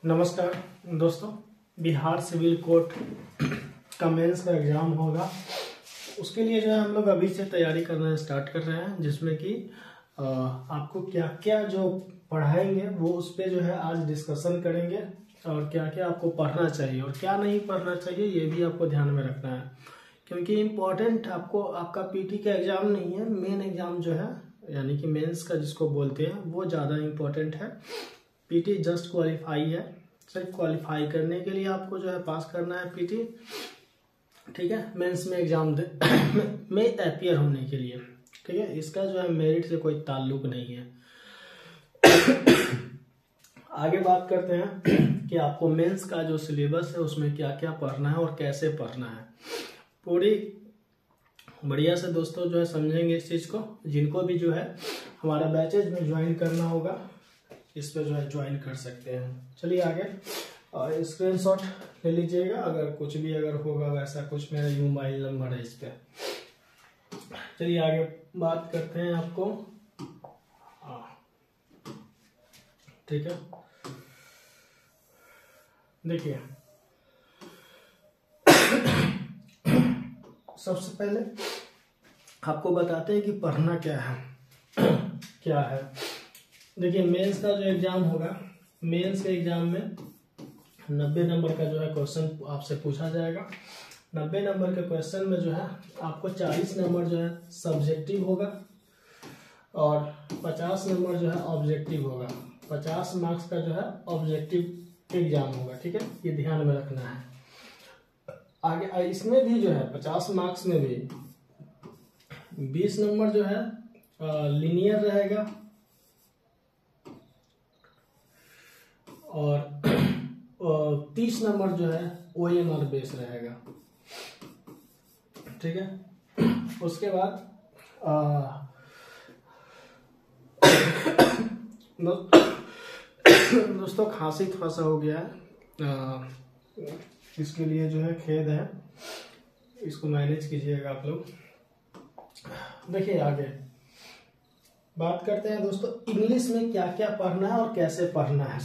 नमस्कार दोस्तों, Bihar civil court का मेंस का एग्ज़ाम होगा। उसके लिए जो है हम लोग अभी से तैयारी करना स्टार्ट कर रहे हैं, जिसमें कि आपको क्या क्या जो पढ़ाएंगे वो उस पर जो है आज डिस्कशन करेंगे, और क्या क्या आपको पढ़ना चाहिए और क्या नहीं पढ़ना चाहिए ये भी आपको ध्यान में रखना है। क्योंकि इम्पोर्टेंट आपको आपका पीटी का एग्ज़ाम नहीं है, मेन एग्ज़ाम जो है यानी कि मेंस का जिसको बोलते हैं वो ज़्यादा इम्पोर्टेंट है। पीटी जस्ट क्वालिफाई है, सिर्फ क्वालिफाई करने के लिए आपको जो है पास करना है पीटी, ठीक है। मेंस में एग्जाम में अपीयर होने के लिए, ठीक है। इसका जो है मेरिट से कोई ताल्लुक नहीं है। आगे बात करते हैं कि आपको मेंस का जो सिलेबस है उसमें क्या क्या पढ़ना है और कैसे पढ़ना है। पूरी बढ़िया से दोस्तों जो है समझेंगे इस चीज़ को। जिनको भी जो है हमारा बैचेज में ज्वाइन करना होगा इस पर जो है ज्वाइन कर सकते हैं। चलिए आगे, और स्क्रीनशॉट ले लीजिएगा अगर कुछ भी अगर होगा वैसा कुछ, मेरा मोबाइल नंबर है इस पे। चलिए आगे बात करते हैं आपको, ठीक है। देखिए सबसे पहले आपको बताते हैं कि पढ़ना क्या है क्या है। देखिए मेंस का जो एग्जाम होगा, मेंस के एग्जाम में 90 नंबर का जो है क्वेश्चन आपसे पूछा जाएगा। 90 नंबर के क्वेश्चन में जो है आपको 40 नंबर जो है सब्जेक्टिव होगा और 50 नंबर जो है ऑब्जेक्टिव होगा। 50 मार्क्स का जो है ऑब्जेक्टिव एग्जाम होगा, ठीक है। ये ध्यान में रखना है। आगे इसमें भी जो है 50 मार्क्स में भी 20 नंबर जो है लीनियर रहेगा और 30 नंबर जो है OMR बेस रहेगा, ठीक है। उसके बाद दोस्तों खांसी थोड़ा सा हो गया है, इसके लिए जो है खेद है, इसको मैनेज कीजिएगा आप लोग। देखिए आगे बात करते हैं दोस्तों इंग्लिश में क्या क्या पढ़ना है और कैसे पढ़ना है।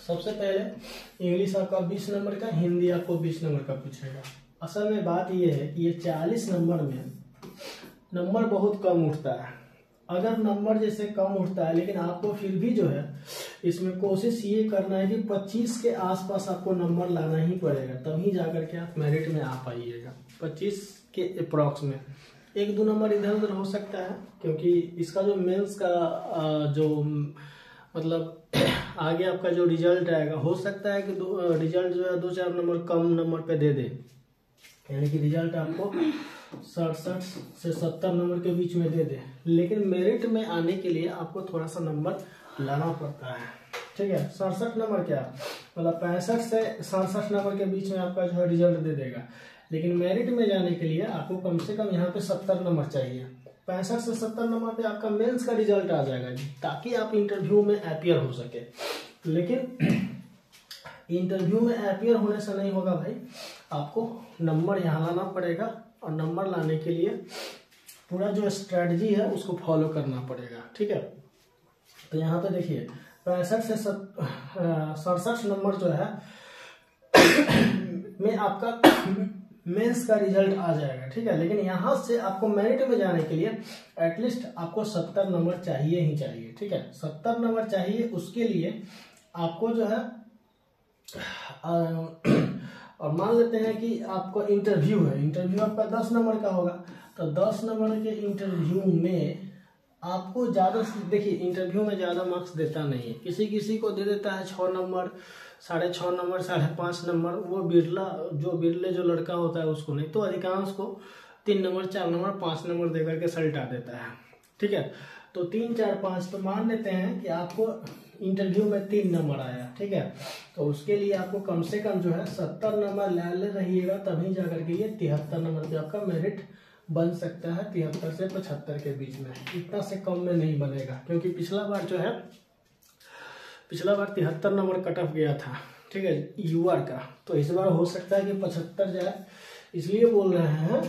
सबसे पहले इंग्लिश आपका 20 नंबर का, हिंदी आपको 20 नंबर का पूछेगा। असल में बात यह है कि ये 40 नंबर में नंबर बहुत कम उठता है। अगर नंबर जैसे कम उठता है, लेकिन आपको फिर भी जो है इसमें कोशिश ये करना है कि 25 के आसपास आपको नंबर लाना ही पड़ेगा, तभी जाकर के आप मेरिट में आ पाइएगा। 25 के अप्रॉक्स में 1-2 नंबर इधर उधर हो सकता है, क्योंकि इसका जो मेंस का जो मतलब आगे आपका जो रिजल्ट आएगा, हो सकता है कि रिजल्ट जो है 2-4 नंबर कम नंबर पे दे दे, यानी कि रिजल्ट आपको 67 से 70 नंबर के बीच में दे दे। लेकिन मेरिट में आने के लिए आपको थोड़ा सा नंबर लाना पड़ता है, ठीक है। 67 नंबर क्या मतलब 65 से 67 नंबर के बीच में आपका जो है रिजल्ट दे देगा। लेकिन मेरिट में जाने के लिए आपको कम से कम यहाँ पे 70 नंबर चाहिए। 65 से 70 नंबर पे आपका मेंस का रिजल्ट आ जाएगा जी, ताकि आप इंटरव्यू में अपीयर हो सके। लेकिन इंटरव्यू में अपीयर होने से नहीं होगा भाई, आपको नंबर यहाँ लाना पड़ेगा, और नंबर लाने के लिए पूरा जो स्ट्रेटजी है उसको फॉलो करना पड़ेगा, ठीक है। तो यहाँ पे देखिए 65 से 67 नंबर जो है में आपका मेंस का रिजल्ट आ जाएगा, ठीक है। लेकिन यहाँ से आपको मेरिट में जाने के लिए एटलीस्ट आपको 70 नंबर चाहिए ही चाहिए, ठीक है। 70 नंबर चाहिए। उसके लिए आपको जो है और मान लेते हैं कि आपको इंटरव्यू है, इंटरव्यू आपका 10 नंबर का होगा, तो 10 नंबर के इंटरव्यू में आपको ज़्यादा, देखिए इंटरव्यू में ज़्यादा मार्क्स देता नहीं है। किसी किसी को दे देता है 6 नंबर, 6.5 नंबर, 5.5 नंबर, वो बिरले जो लड़का होता है उसको। नहीं तो अधिकांश को 3 नंबर, 4 नंबर, 5 नंबर दे करके सल्टा देता है, ठीक है। तो 3, 4, 5 तो मान लेते हैं कि आपको इंटरव्यू में 3 नंबर आया, ठीक है। तो उसके लिए आपको कम से कम जो है 70 नंबर ले रहिएगा, तभी जाकर के ये 73 नंबर पे आपका मेरिट बन सकता है। 73 से 75 के बीच में, इतना से कम में नहीं बनेगा। क्योंकि पिछला बार 73 नंबर कट ऑफ गया था, ठीक है, यूआर का। तो इस बार हो सकता है कि 75 जाए। इसलिए बोल रहे हैं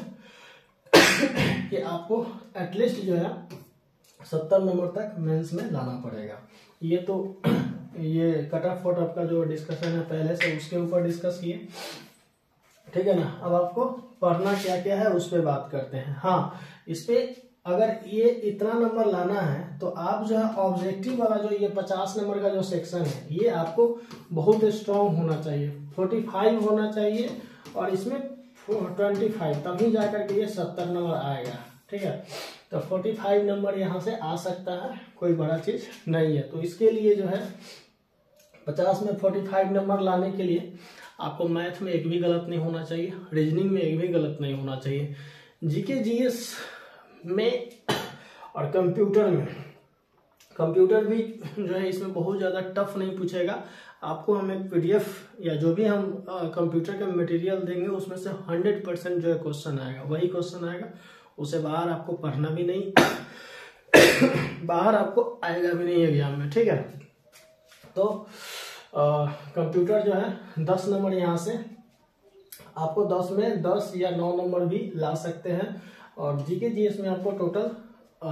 कि आपको एटलीस्ट जो है 70 नंबर तक मेंस में लाना पड़ेगा। ये तो ये कट ऑफ वट ऑफ का जो डिस्कशन है पहले से, उसके ऊपर डिस्कस किए, ठीक है ना। अब आपको पढ़ना क्या क्या है उस पर बात करते हैं। हाँ, इस पे अगर ये इतना नंबर लाना है तो आप जो है ऑब्जेक्टिव वाला जो ये 50 नंबर का जो सेक्शन है ये आपको बहुत स्ट्रांग होना चाहिए, 45 होना चाहिए और इसमें 25, तभी जाकर के ये 70 नंबर आएगा, ठीक है। तो 45 नंबर यहाँ से आ सकता है, कोई बड़ा चीज नहीं है। तो इसके लिए जो है 50 में 45 नंबर लाने के लिए आपको मैथ में एक भी गलत नहीं होना चाहिए, रीजनिंग में एक भी गलत नहीं होना चाहिए, जीके जीएस में और कंप्यूटर भी जो है इसमें बहुत ज़्यादा टफ नहीं पूछेगा। आपको हमें पीडीएफ या जो भी हम कंप्यूटर का मटेरियल देंगे उसमें से 100% जो है क्वेश्चन आएगा, वही क्वेश्चन आएगा, उसे बाहर आपको पढ़ना भी नहीं बाहर आपको आएगा भी नहीं एग्जाम में, ठीक है। तो कंप्यूटर जो है 10 नंबर यहाँ से आपको 10 में 10 या 9 नंबर भी ला सकते हैं। और जीके जीएस में आपको टोटल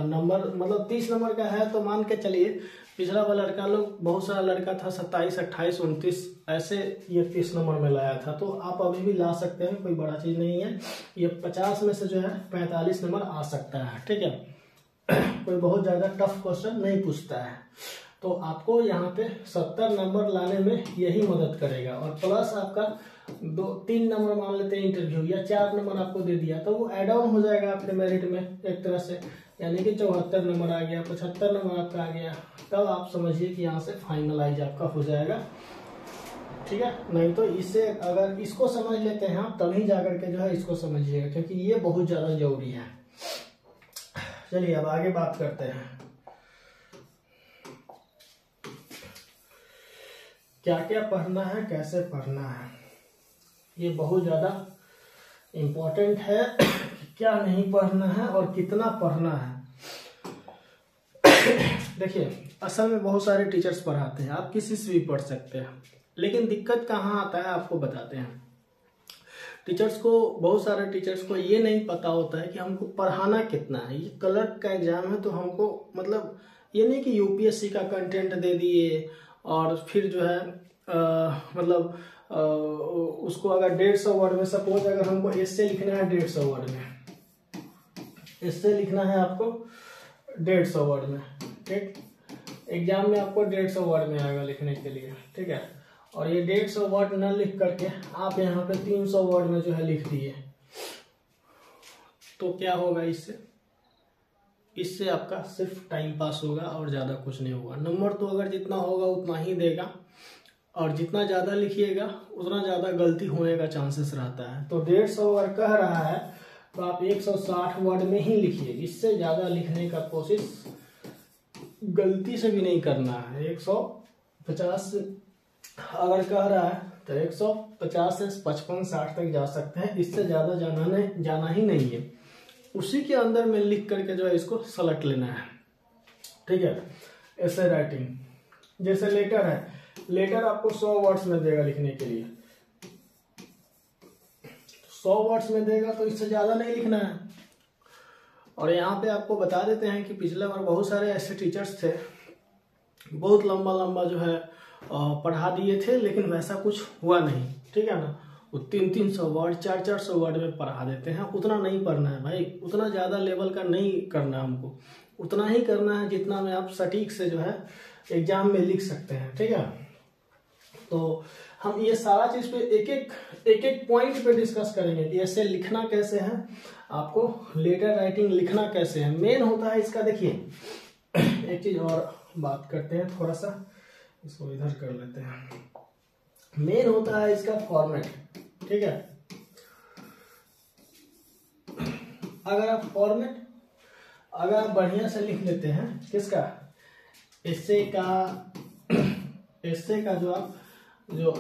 नंबर मतलब 30 नंबर का है, तो मान के चलिए पिछला वाला लड़का लोग, बहुत सारा लड़का था 27, 28, 29 ऐसे ये 30 नंबर में लाया था, तो आप अभी भी ला सकते हैं, कोई बड़ा चीज नहीं है। ये 50 में से जो है 45 नंबर आ सकता है, ठीक है। कोई बहुत ज्यादा टफ क्वेश्चन नहीं पूछता है, तो आपको यहाँ पे 70 नंबर लाने में यही मदद करेगा। और प्लस आपका 2-3 नंबर मान लेते हैं इंटरव्यू, या 4 नंबर आपको दे दिया तो वो एड ऑन हो जाएगा आपके मेरिट में एक तरह से, यानी कि 74 नंबर आ गया, 75 नंबर आपका आ गया, तब आप समझिए कि यहाँ से फाइनलाइज आपका हो जाएगा, ठीक है। नहीं तो इससे अगर इसको समझ लेते हैं आप तभी जाकर के जो है इसको समझिएगा, क्योंकि ये बहुत ज्यादा जरूरी है। चलिए अब आगे बात करते हैं क्या क्या पढ़ना है, कैसे पढ़ना है। ये बहुत ज्यादा इम्पोर्टेंट है क्या नहीं पढ़ना है और कितना पढ़ना है। देखिए असल में बहुत सारे टीचर्स पढ़ाते हैं, आप किसी से भी पढ़ सकते हैं, लेकिन दिक्कत कहाँ आता है आपको बताते हैं। टीचर्स को, बहुत सारे टीचर्स को ये नहीं पता होता है कि हमको पढ़ाना कितना है। ये क्लर्क का एग्जाम है तो हमको मतलब ये नहीं कि यूपीएससी का कंटेंट दे दिए और फिर जो है मतलब उसको अगर 150 वर्ड में, सपोज अगर हमको एस्से लिखना है 150 वर्ड में, एस्से लिखना है आपको 150 वर्ड में, ठीक। एग्जाम में आपको 150 वर्ड में आएगा लिखने के लिए, ठीक है। और ये 150 वर्ड न लिख करके आप यहाँ पे 300 वर्ड में जो है लिख दिए, तो क्या होगा इससे आपका सिर्फ टाइम पास होगा और ज्यादा कुछ नहीं होगा। नंबर तो अगर जितना होगा उतना ही देगा, और जितना ज्यादा लिखिएगा उतना ज्यादा गलती होने का चांसेस रहता है। तो 150 अगर कह रहा है तो आप 160 वर्ड में ही लिखिए, इससे ज्यादा लिखने का कोशिश गलती से भी नहीं करना है। 150 अगर कह रहा है तो 150 से 55-60 तक जा सकते हैं, इससे ज्यादा जाना ही नहीं है। उसी के अंदर में लिख करके जो है इसको सेलेक्ट लेना है, ठीक है। ऐसे राइटिंग जैसे लेटर है, लेटर आपको 100 वर्ड्स में देगा लिखने के लिए, 100 वर्ड्स में देगा तो इससे ज्यादा नहीं लिखना है। और यहाँ पे आपको बता देते हैं कि पिछले बार बहुत सारे ऐसे टीचर्स थे, बहुत लंबा लंबा जो है पढ़ा दिए थे, लेकिन वैसा कुछ हुआ नहीं, ठीक है ना। वो 300 वर्ड 400 वर्ड में पढ़ा देते हैं। उतना नहीं पढ़ना है भाई, उतना ज्यादा लेवल का नहीं करना हमको, उतना ही करना है जितना में आप सटीक से जो है एग्जाम में लिख सकते हैं, ठीक है। तो हम ये सारा चीज पे एक एक पॉइंट पे डिस्कस करेंगे कि ऐसे लिखना कैसे है, आपको लेटर राइटिंग लिखना कैसे है। मेन होता है इसका, देखिए एक चीज और बात करते हैं, थोड़ा सा इसको इधर कर लेते हैं। मेन होता है इसका फॉर्मेट, ठीक है। अगर आप फॉर्मेट अगर आप बढ़िया से लिख लेते हैं किसका, एस्से का जो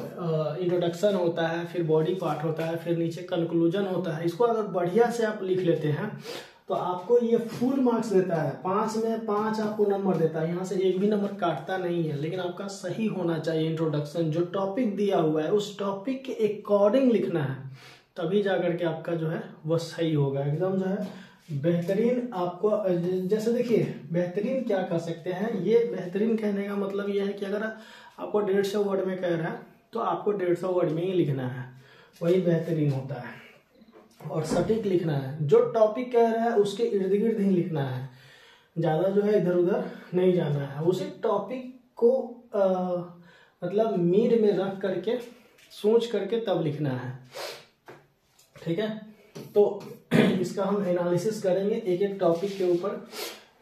इंट्रोडक्शन होता है, फिर बॉडी पार्ट होता है, फिर नीचे कंक्लूजन होता है, इसको अगर बढ़िया से आप लिख लेते हैं तो आपको ये फुल मार्क्स देता है। 5 में 5 आपको नंबर देता है, यहाँ से एक भी नंबर काटता नहीं है। लेकिन आपका सही होना चाहिए इंट्रोडक्शन, जो टॉपिक दिया हुआ है उस टॉपिक के अकॉर्डिंग लिखना है, तभी जाकर के आपका जो है वो सही होगा एकदम जो है बेहतरीन। आपको जैसे देखिए बेहतरीन क्या कर सकते हैं, ये बेहतरीन कहने का मतलब ये है कि अगर आपको 150 वर्ड में कह रहा है तो आपको 150 वर्ड में ही लिखना है, वही बेहतरीन होता है। और सटीक लिखना है, जो टॉपिक कह रहा है उसके इर्द गिर्द ही लिखना है, ज़्यादा जो है इधर उधर नहीं जाना है। उसी टॉपिक को मतलब मीड में रख करके सोच करके तब लिखना है, ठीक है। तो इसका हम एनालिसिस करेंगे एक एक टॉपिक के ऊपर,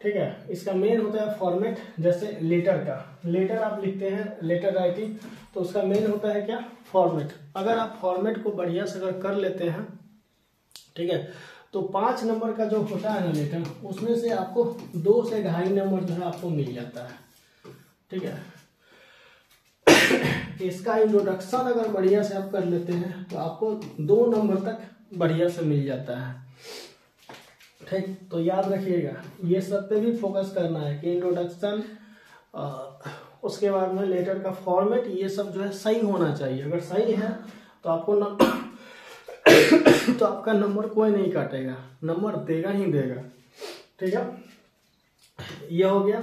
ठीक है। इसका मेन होता है फॉर्मेट, जैसे लेटर का, लेटर आप लिखते हैं लेटर राइटिंग, तो उसका मेन होता है क्या, फॉर्मेट। अगर आप फॉर्मेट को बढ़िया से अगर कर लेते हैं, ठीक है, तो 5 नंबर का जो होता है ना लेटर, उसमें से आपको 2 से 2.5 नंबर जो है आपको मिल जाता है, ठीक है। इसका इंट्रोडक्शन अगर बढ़िया से आप कर लेते हैं तो आपको 2 नंबर तक बढ़िया से मिल जाता है, ठीक। तो याद रखिएगा ये सब पे भी फोकस करना है कि इंट्रोडक्शन, उसके बाद में लेटर का फॉर्मेट, ये सब जो है सही होना चाहिए। अगर सही है तो आपको तो आपका नंबर कोई नहीं काटेगा, नंबर देगा ही देगा, ठीक है। ये हो गया।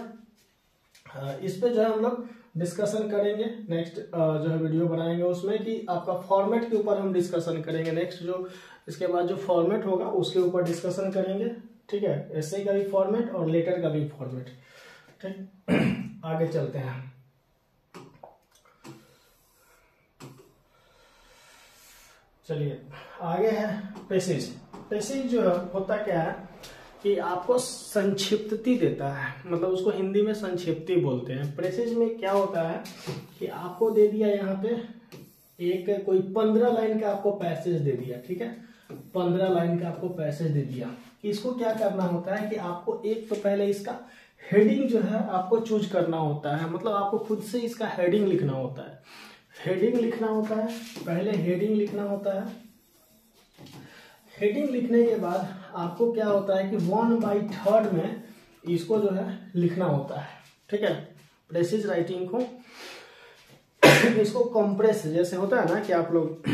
इस पे जो है हम लोग डिस्कशन करेंगे नेक्स्ट जो है वीडियो बनाएंगे उसमें, कि आपका फॉर्मेट के ऊपर हम डिस्कशन करेंगे नेक्स्ट, जो इसके बाद जो फॉर्मेट होगा उसके ऊपर डिस्कशन करेंगे, ठीक है। एसे का भी फॉर्मेट और लेटर का भी फॉर्मेट, ठीक। आगे चलते हैं। चलिए आगे है पैसेज। पैसेज जो होता क्या है कि आपको संक्षिप्ति देता है, मतलब उसको हिंदी में संक्षिप्ति बोलते हैं। पैसेज में क्या होता है कि आपको दे दिया यहाँ पे एक कोई 15 लाइन का आपको पैसेज दे दिया, ठीक है, 15 लाइन का आपको पैसेज दे दिया। इसको क्या करना होता है कि आपको एक तो पहले इसका हेडिंग जो है आपको चूज करना होता है, मतलब आपको खुद से इसका हेडिंग लिखना होता है। हेडिंग लिखना होता है, पहले हेडिंग लिखना होता है। हेडिंग लिखने के बाद आपको क्या होता है कि 1/3 में इसको जो है लिखना होता है, ठीक है। पैसेज राइटिंग को इसको कंप्रेस, जैसे होता है ना कि आप लोग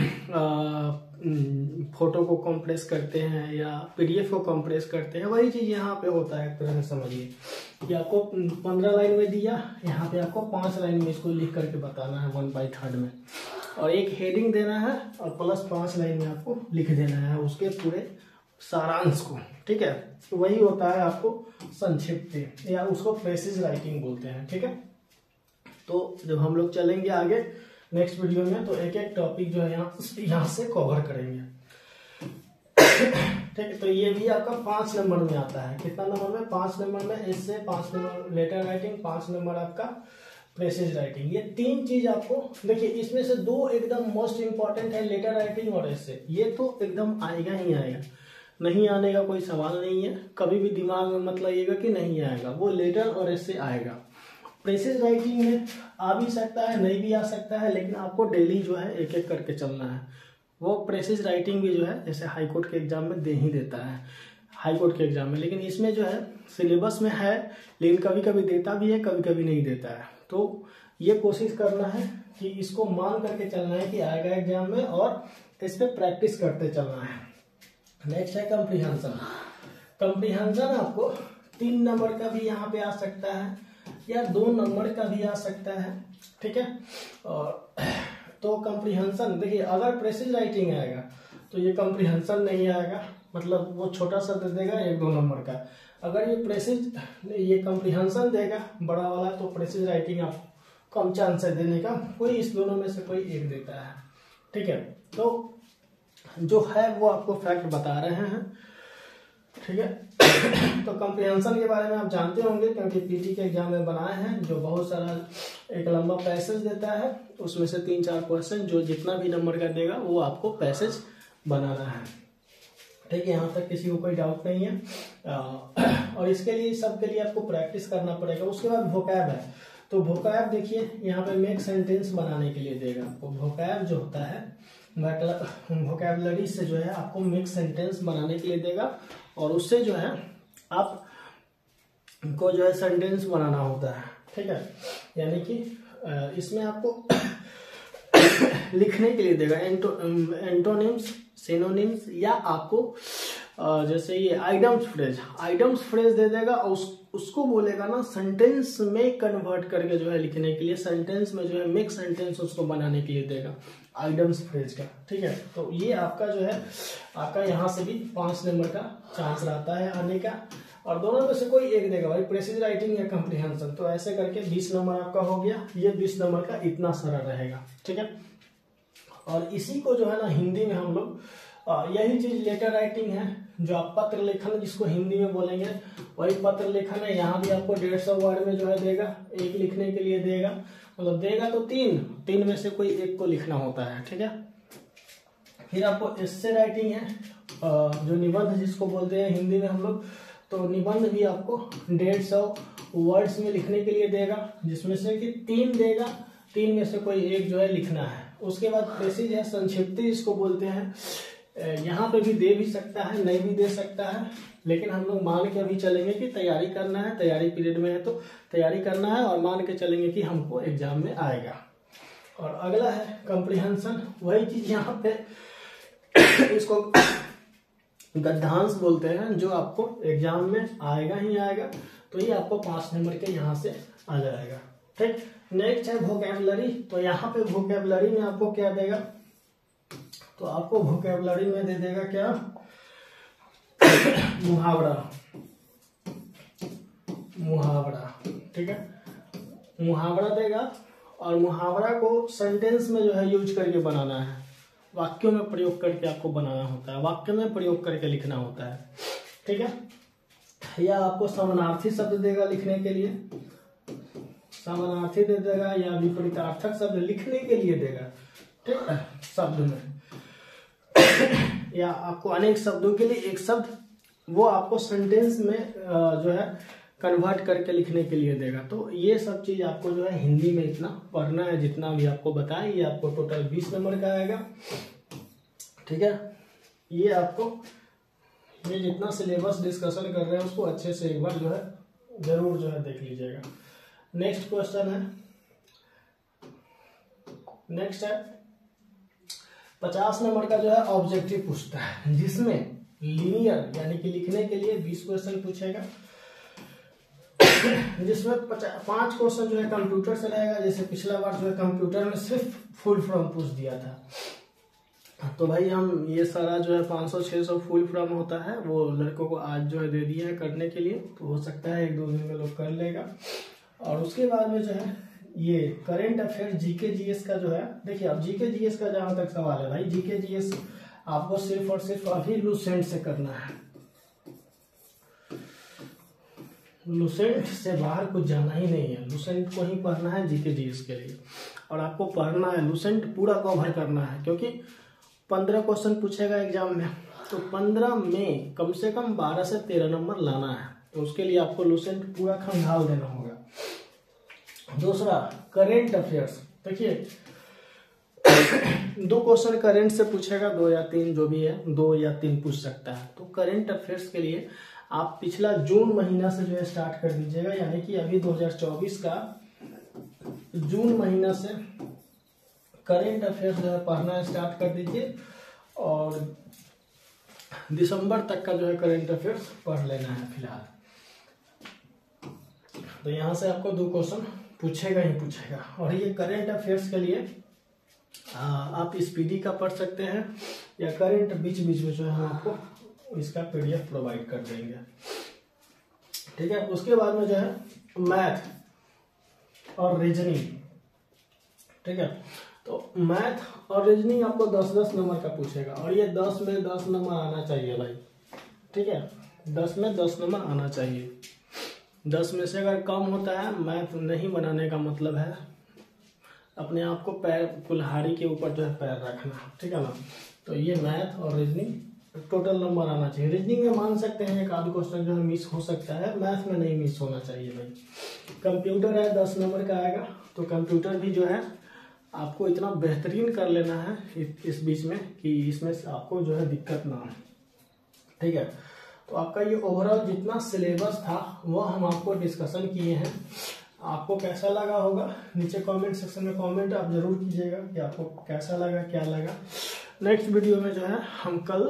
फोटो को कंप्रेस करते हैं या पीडीएफ को कंप्रेस करते हैं, वही चीज यहाँ पे होता है। एक तरह से समझिए कि आपको 15 लाइन में दिया, यहाँ पे आपको 5 लाइन में इसको लिख करके बताना है 1/3 में, और एक हेडिंग देना है और प्लस 5 लाइन में आपको लिख देना है उसके पूरे सारांश को, ठीक है। तो वही होता है आपको संक्षिप्त, या उसको पैसेज राइटिंग बोलते हैं, ठीक है। तो जब हम लोग चलेंगे आगे नेक्स्ट वीडियो में, तो एक एक टॉपिक जो है यहाँ से कवर करेंगे, ठीक है। तो ये भी आपका 5 नंबर में आता है। कितना नंबर में? 5 नंबर में इससे 5 नंबर लेटर राइटिंग, 5 नंबर आपका पैसेज राइटिंग। ये 3 चीज आपको देखिए, इसमें से 2 एकदम मोस्ट इंपॉर्टेंट है, लेटर राइटिंग और एसे। ये तो एकदम आएगा ही आएगा, नहीं आने का कोई सवाल नहीं है, कभी भी दिमाग में मत लाइएगा कि नहीं आएगा, वो लेटर और एसे आएगा। पैसेज राइटिंग में आ भी सकता है, नहीं भी आ सकता है, लेकिन आपको डेली जो है एक एक करके चलना है। वो पैसेज राइटिंग भी जो है जैसे हाई कोर्ट के एग्जाम में दे ही देता है, हाई कोर्ट के एग्जाम में, लेकिन इसमें जो है सिलेबस में है, लेकिन कभी कभी देता भी है, कभी कभी नहीं देता है। तो ये कोशिश करना है कि इसको मान करके चलना है कि आएगा एग्जाम में, और इस पर प्रैक्टिस करते चलना है। नेक्स्ट है कंप्रीहेंशन। कंप्रीहेंशन आपको 3 नंबर का भी यहाँ पे आ सकता है या 2 नंबर का भी आ सकता है, ठीक है। और तो कंप्रीहेंशन देखिए, अगर पैसेज राइटिंग आएगा तो ये कंप्रीहेंशन नहीं आएगा, मतलब वो छोटा सा दे देगा 1-2 नंबर का। अगर ये पैसेज ये कंप्रीहेंशन देगा बड़ा वाला, तो पैसेज राइटिंग आपको कम चांस है देने का, कोई इस दोनों में से कोई एक देता है, ठीक है। तो जो है वो आपको फैक्ट बता रहे हैं, ठीक है। तो कंप्रीहेंशन के बारे में आप जानते होंगे, क्योंकि पीटी के एग्जाम में बनाए हैं, जो बहुत सारा एक लंबा पैसेज देता है, उसमें से 3-4 क्वेश्चन, जो जितना भी नंबर का देगा वो आपको पैसेज बनाना है, ठीक है। यहाँ तक किसी को कोई डाउट नहीं है। और इसके लिए सबके लिए आपको प्रैक्टिस करना पड़ेगा। उसके बाद वोकैब है, तो वोकैब देखिए यहाँ पे मेक सेंटेंस बनाने के लिए देगा आपको। वोकैब जो होता है वोकैबुलरी से जो है आपको मेक सेंटेंस बनाने के लिए देगा, और उससे जो है आप को जो है सेंटेंस बनाना होता है, ठीक है। यानी कि इसमें आपको लिखने के लिए देगा एंटोनिम्स, सिनोनिम्स, या आपको जैसे ये आइटम्स फ्रेज दे देगा और उसको बोलेगा ना सेंटेंस में कन्वर्ट करके जो है लिखने के लिए, सेंटेंस में जो है मेक सेंटेंस उसको बनाने के लिए देगा आइटम्स फ्रेज का। ठीक है, तो ये आपका जो है आपका यहाँ से भी 5 नंबर का चांस रहता है आने का, और दोनों में से कोई एक देगा भाई, प्रेसिज राइटिंग या कॉम्प्रिहेंशन। तो ऐसे करके 20 नंबर आपका हो गया, ये 20 नंबर का इतना सारा रहेगा। ठीक है, और इसी को जो है ना हिंदी में हम लोग यही चीज लेटर राइटिंग है, जो आप पत्र लेखन जिसको हिंदी में बोलेंगे वही पत्र लेखन है। यहाँ भी आपको 150 वर्ड में जो है देगा, एक लिखने के लिए देगा, मतलब देगा तो तीन में से कोई एक को लिखना होता है। ठीक है, फिर आपको एस्से राइटिंग है, जो निबंध जिसको बोलते हैं हिंदी में हम लोग, तो निबंध भी आपको 150 वर्ड्स में लिखने के लिए देगा, जिसमें से कि 3 देगा, 3 में से कोई एक जो है लिखना है। उसके बाद प्रेसिज है, संक्षिप्त इसको बोलते हैं, यहाँ पे भी दे भी सकता है, नहीं भी दे सकता है, लेकिन हम लोग मान के अभी चलेंगे कि तैयारी करना है, तैयारी पीरियड में है तो तैयारी करना है, और मान के चलेंगे कि हमको एग्जाम में आएगा। और अगला है कॉम्प्रिहेंशन, वही चीज यहाँ पे इसको गद्यांश बोलते हैं, जो आपको एग्जाम में आएगा ही आएगा, तो ये आपको 5 नंबर के यहाँ से आ जाएगा। ठीक, नेक्स्ट है वोकैबुलरी। तो यहाँ पे वोकैबुलरी में आपको क्या देगा, तो आपको वोकैबुलरी में दे देगा क्या, मुहावरा। ठीक है, मुहावरा देगा, और मुहावरा को सेंटेंस में जो है यूज करके बनाना है, वाक्यों में प्रयोग करके आपको बनाना होता है, वाक्य में प्रयोग करके लिखना होता है। ठीक है, या आपको समानार्थी शब्द देगा लिखने के लिए, समानार्थी दे देगा, या विपरीतार्थक शब्द लिखने के लिए देगा। ठीक है, शब्द में या आपको अनेक शब्दों के लिए एक शब्द, वो आपको सेंटेंस में जो है कन्वर्ट करके लिखने के लिए देगा। तो ये सब चीज आपको जो है हिंदी में इतना पढ़ना है, जितना भी आपको बताया, ये आपको टोटल 20 नंबर का आएगा। ठीक है, ये आपको ये जितना सिलेबस डिस्कशन कर रहे हैं उसको अच्छे से एक बार जो है जरूर जो है देख लीजिएगा। नेक्स्ट क्वेश्चन है, नेक्स्ट है 50 नंबर का जो है ऑब्जेक्टिव पूछता है, जिसमें लीनियर यानी कि लिखने के लिए 20 क्वेश्चन पूछेगा, जिसमें 5 क्वेश्चन जो है कंप्यूटर से रहेगा। जैसे पिछला बार जो है कंप्यूटर में सिर्फ फुल फॉर्म पूछ दिया था, तो भाई हम ये सारा जो है 500-600 फुल फॉर्म होता है वो लड़कों को आज जो है दे दिया है करने के लिए, तो हो सकता है 1-2 दिन में लोग कर लेगा। और उसके बाद में जो है ये करेंट अफेयर जीके जीएस का जो है, देखिए अब जीके जीएस का जहां तक सवाल है भाई, जीके जीएस आपको सिर्फ और सिर्फ अभी लुसेंट से करना है, लुसेंट से बाहर कुछ जाना ही नहीं है, लुसेंट को ही पढ़ना है जीके जीएस के लिए। और आपको पढ़ना है लुसेंट पूरा कवर करना है, क्योंकि 15 क्वेश्चन पूछेगा एग्जाम में, तो 15 में कम से कम 12 से 13 नंबर लाना है, तो उसके लिए आपको लुसेंट पूरा खंगाल देना होगा। दूसरा करेंट अफेयर्स, देखिए 2 क्वेश्चन करेंट से पूछेगा, 2 या 3 जो भी है, 2 या 3 पूछ सकता है। तो करेंट अफेयर्स के लिए आप पिछला जून महीना से जो है स्टार्ट कर दीजिएगा, यानी कि अभी 2024 का जून महीना से करेंट अफेयर्स जो है पढ़ना स्टार्ट कर दीजिए, और दिसंबर तक का जो है करेंट अफेयर्स पढ़ लेना है फिलहाल। तो यहाँ से आपको 2 क्वेश्चन पूछेगा ही पूछेगा। और ये करेंट अफेयर्स के लिए आप स्पीडी का पढ़ सकते हैं, या करेंट बीच बीच में जो है हम आपको इसका PDF प्रोवाइड कर देंगे। ठीक है, उसके बाद में जो है मैथ और रीजनिंग। ठीक है, तो मैथ और रीजनिंग आपको 10-10 नंबर का पूछेगा, और ये 10 में 10 नंबर आना चाहिए भाई। ठीक है, 10 में 10 नंबर आना चाहिए। 10 में से अगर कम होता है, मैथ नहीं बनाने का मतलब है अपने आप को पैर कुल्हाड़ी के ऊपर जो है पैर रखना। ठीक है ना, तो ये मैथ और रीजनिंग टोटल नंबर आना चाहिए। रीजनिंग में मान सकते हैं एक आध क्वेश्चन जो है मिस हो सकता है, मैथ में नहीं मिस होना चाहिए भाई। कंप्यूटर है 10 नंबर का आएगा, तो कंप्यूटर भी जो है आपको इतना बेहतरीन कर लेना है इस बीच में कि इसमें आपको जो है दिक्कत ना हो। ठीक है, तो आपका ये ओवरऑल जितना सिलेबस था वो हम आपको डिस्कशन किए हैं। आपको कैसा लगा होगा नीचे कमेंट सेक्शन में कमेंट आप जरूर कीजिएगा कि आपको कैसा लगा, क्या लगा। नेक्स्ट वीडियो में जो है हम कल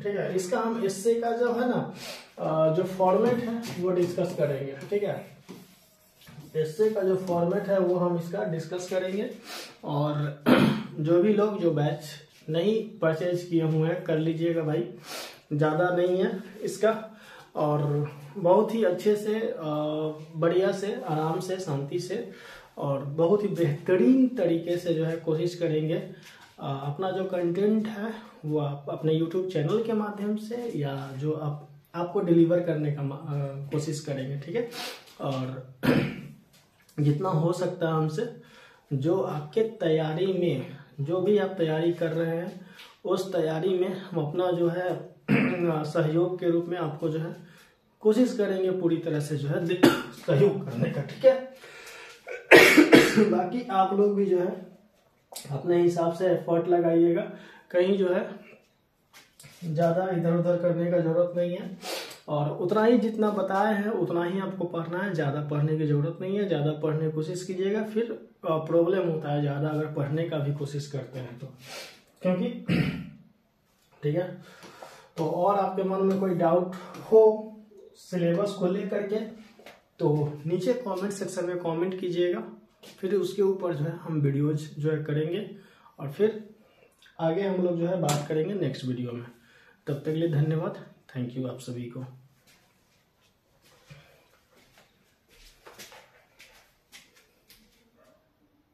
ठीक है, इसका हम एस्से का जो है ना जो फॉर्मेट है वो डिस्कस करेंगे। ठीक है, एस्से का जो फॉर्मेट है वो हम इसका डिस्कस करेंगे। और जो भी लोग जो बैच नहीं परचेज किए हुए हैं कर लीजिएगा भाई, ज़्यादा नहीं है इसका, और बहुत ही अच्छे से बढ़िया से आराम से शांति से और बहुत ही बेहतरीन तरीके से जो है कोशिश करेंगे अपना जो कंटेंट है वो आप अपने YouTube चैनल के माध्यम से या जो आपको डिलीवर करने का कोशिश करेंगे। ठीक है, और जितना हो सकता है हमसे जो आपके तैयारी में जो भी आप तैयारी कर रहे हैं उस तैयारी में हम अपना जो है सहयोग के रूप में आपको जो है कोशिश करेंगे पूरी तरह से जो है सहयोग करने का। ठीक है, बाकी आप लोग भी जो है अपने हिसाब से एफर्ट लगाइएगा, कहीं जो है ज़्यादा इधर उधर करने का जरूरत नहीं है, और उतना ही जितना बताए हैं उतना ही आपको पढ़ना है, ज़्यादा पढ़ने की जरूरत नहीं है। ज़्यादा पढ़ने की कोशिश कीजिएगा, फिर प्रॉब्लम होता है ज़्यादा अगर पढ़ने का भी कोशिश करते हैं तो, क्योंकि ठीक है। तो और आपके मन में कोई डाउट हो सिलेबस को लेकर के तो नीचे कमेंट सेक्शन में कमेंट कीजिएगा, फिर उसके ऊपर जो है हम वीडियोज जो है करेंगे और फिर आगे हम लोग जो है बात करेंगे नेक्स्ट वीडियो में। तब तक के लिए धन्यवाद, थैंक यू आप सभी को।